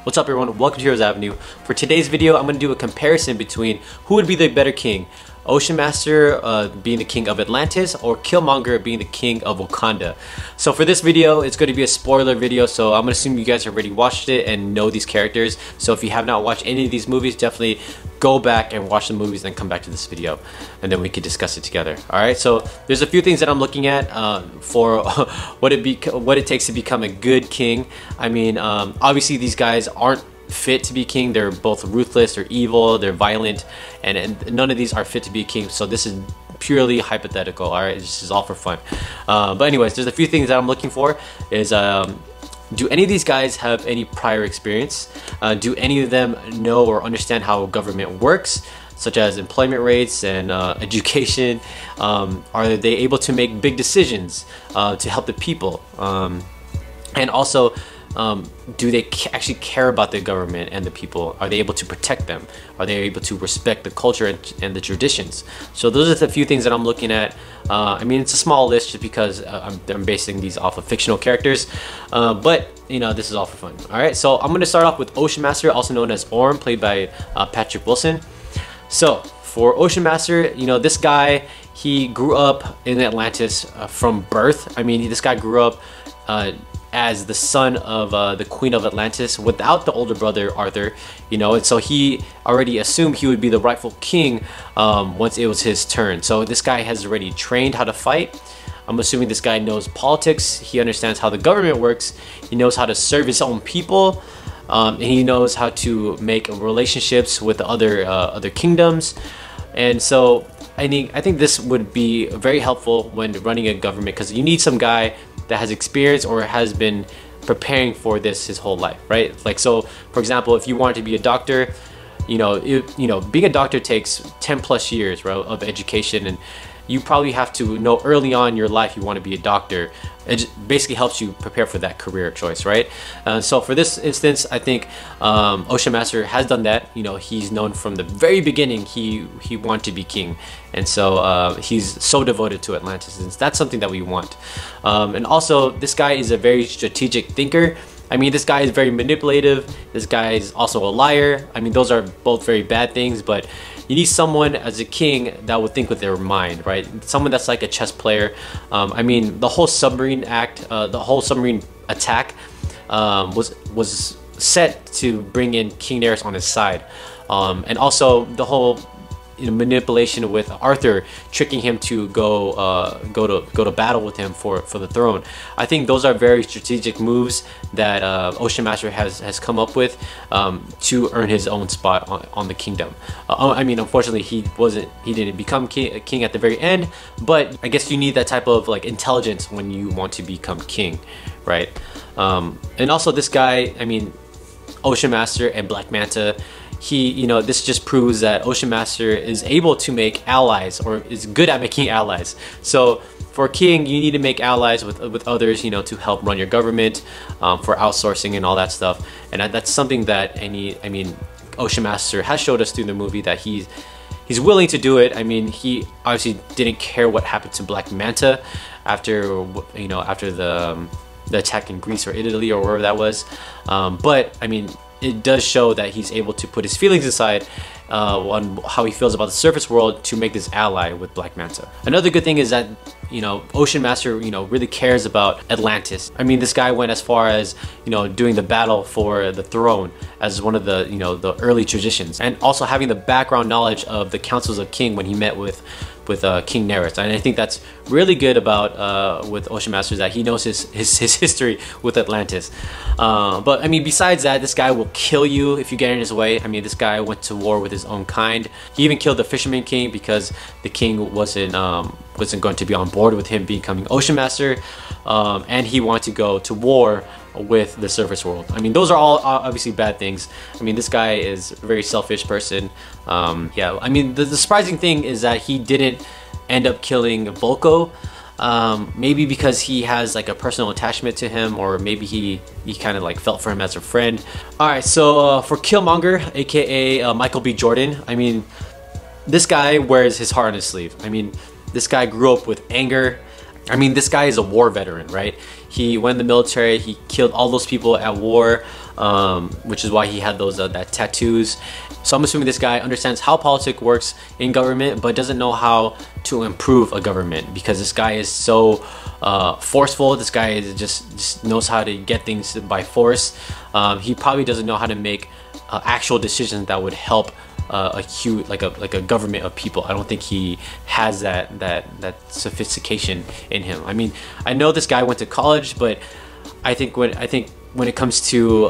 What's up everyone, welcome to Heroes Avenue. For today's video, I'm going to do a comparison between who would be the better king. Ocean Master being the king of Atlantis or Killmonger being the king of Wakanda. So for this video, it's going to be a spoiler video, so I'm going to assume you guys already watched it and know these characters. So if you have not watched any of these movies, definitely go back and watch the movies and come back to this video and then we can discuss it together. Alright, so there's a few things that I'm looking at for what it takes to become a good king. I mean, obviously these guys aren't fit to be king. They're both ruthless, they're evil, they're violent, and none of these are fit to be king. So this is purely hypothetical. All right, this is all for fun. But anyways, there's a few things that I'm looking for. Is do any of these guys have any prior experience? Do any of them know or understand how government works, such as employment rates and education? Are they able to make big decisions to help the people? And also, do they actually care about the government and the people? Are they able to protect them? Are they able to respect the culture and the traditions? So those are the few things that I'm looking at. I mean, it's a small list just because I'm basing these off of fictional characters, but you know, this is all for fun. All right, so I'm going to start off with Ocean Master, also known as Orm, played by Patrick Wilson. So for Ocean Master, you know, this guy, he grew up in Atlantis from birth. I mean, this guy grew up as the son of the Queen of Atlantis without the older brother Arthur, you know, and so he already assumed he would be the rightful king once it was his turn. So this guy has already trained how to fight. I'm assuming this guy knows politics, he understands how the government works, he knows how to serve his own people, and he knows how to make relationships with the other kingdoms. And so I think this would be very helpful when running a government, because you need some guy that has experience or has been preparing for this his whole life, right? Like, so for example, if you wanted to be a doctor, you know, being a doctor takes 10 plus years, right, of education, and you probably have to know early on in your life you want to be a doctor. It just basically helps you prepare for that career choice, right? So for this instance, I think Ocean Master has done that. You know, he's known from the very beginning he wanted to be king, and so he's so devoted to Atlantis, and that's something that we want. And also, this guy is a very strategic thinker. I mean, this guy is very manipulative. This guy is also a liar. I mean, those are both very bad things, but you need someone as a king that would think with their mind, right? Someone that's like a chess player. I mean, the whole submarine attack was set to bring in King Nereus on his side, and also the whole manipulation with Arthur, tricking him to go to battle with him for the throne. I think those are very strategic moves that Ocean Master has come up with to earn his own spot on the kingdom. I mean, unfortunately, he didn't become king at the very end, but I guess you need that type of like intelligence when you want to become king, right? And also this guy, I mean, Ocean Master and Black Manta, this just proves that Ocean Master is able to make allies, or is good at making allies. So for a king, you need to make allies with others, you know, to help run your government, for outsourcing and all that stuff. And that's something that Ocean Master has showed us through the movie, that he's willing to do it. I mean, he obviously didn't care what happened to Black Manta after the attack in Greece or Italy or wherever that was, but I mean, it does show that he's able to put his feelings aside on how he feels about the surface world to make this ally with Black Manta. Another good thing is that, you know, Ocean Master, really cares about Atlantis. I mean, this guy went as far as, doing the battle for the throne as one of the, the early traditions, and also having the background knowledge of the councils of king when he met with King Nereus. And I think that's really good about with Ocean Master, that he knows his history with Atlantis. But I mean, besides that, this guy will kill you if you get in his way. I mean, this guy went to war with his own kind. He even killed the Fisherman King because the king wasn't going to be on board with him becoming Ocean Master, and he wanted to go to war with the surface world. I mean, those are all obviously bad things. I mean, this guy is a very selfish person. Yeah, I mean, the surprising thing is that he didn't end up killing Volko. Maybe because he has like a personal attachment to him, or maybe he kind of like felt for him as a friend. All right, so for Killmonger, aka Michael B. Jordan, I mean, this guy wears his heart on his sleeve. I mean, this guy grew up with anger. I mean, this guy is a war veteran, right? He went in the military. He killed all those people at war, which is why he had those that tattoos. So I'm assuming this guy understands how politics works in government, but doesn't know how to improve a government, because this guy is so forceful. This guy is just knows how to get things by force. He probably doesn't know how to make actual decisions that would help a huge like a government of people. I don't think he has that sophistication in him. I mean, I know this guy went to college, but I think when it comes to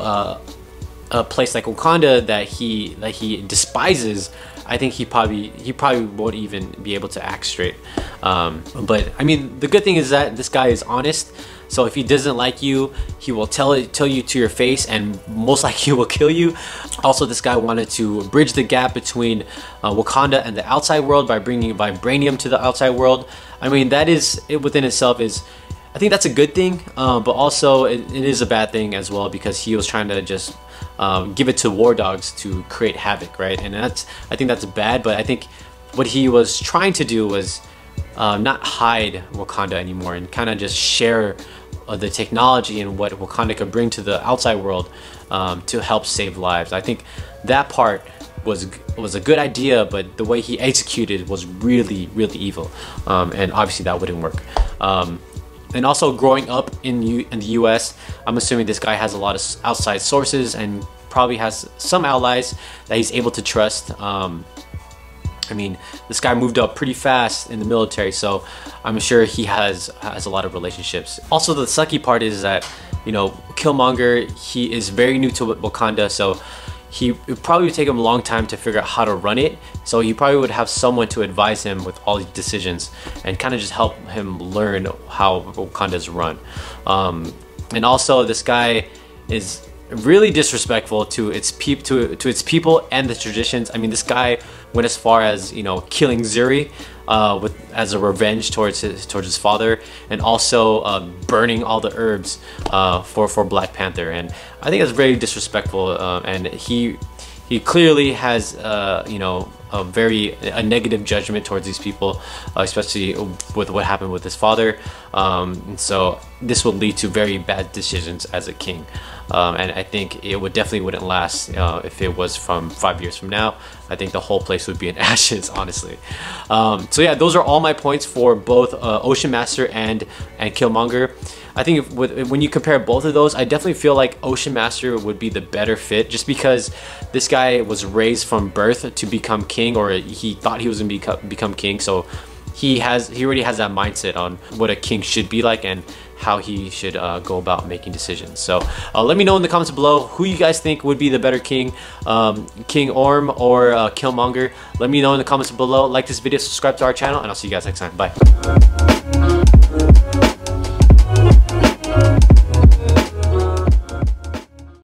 a place like Wakanda that he despises, I think he probably won't even be able to act straight. But I mean, the good thing is that this guy is honest. So if he doesn't like you, he will tell you to your face, and most likely will kill you. Also, this guy wanted to bridge the gap between Wakanda and the outside world by bringing vibranium to the outside world. I mean, that is it within itself is, I think that's a good thing, but also it is a bad thing as well, because he was trying to just give it to war dogs to create havoc, right? And I think that's bad. But I think what he was trying to do was not hide Wakanda anymore, and kind of just share the technology and what Wakanda could bring to the outside world to help save lives. I think that part was a good idea, but the way he executed was really evil, and obviously that wouldn't work. And also, growing up in the US, I'm assuming this guy has a lot of outside sources and probably has some allies that he's able to trust. I mean, this guy moved up pretty fast in the military, so I'm sure he has a lot of relationships. Also, the sucky part is that, you know, Killmonger, he is very new to Wakanda, so it probably would take him a long time to figure out how to run it. So he probably would have someone to advise him with all these decisions and kind of just help him learn how Wakanda is run. And also, this guy is really disrespectful to its people and the traditions. I mean, this guy went as far as, you know, killing Zuri as a revenge towards his father, and also burning all the herbs for Black Panther. And I think that's very disrespectful. And he clearly has you know, a negative judgment towards these people, especially with what happened with his father. And so this will lead to very bad decisions as a king. And I think it definitely wouldn't last if it was from 5 years from now. I think the whole place would be in ashes, honestly. So yeah, those are all my points for both Ocean Master and Killmonger. I think when you compare both of those, I definitely feel like Ocean Master would be the better fit, just because this guy was raised from birth to become king, or he thought he was gonna become king. So he already has that mindset on what a king should be like and how he should go about making decisions. So let me know in the comments below who you guys think would be the better king, King Orm or Killmonger. Let me know in the comments below. Like this video, subscribe to our channel, and I'll see you guys next time. Bye.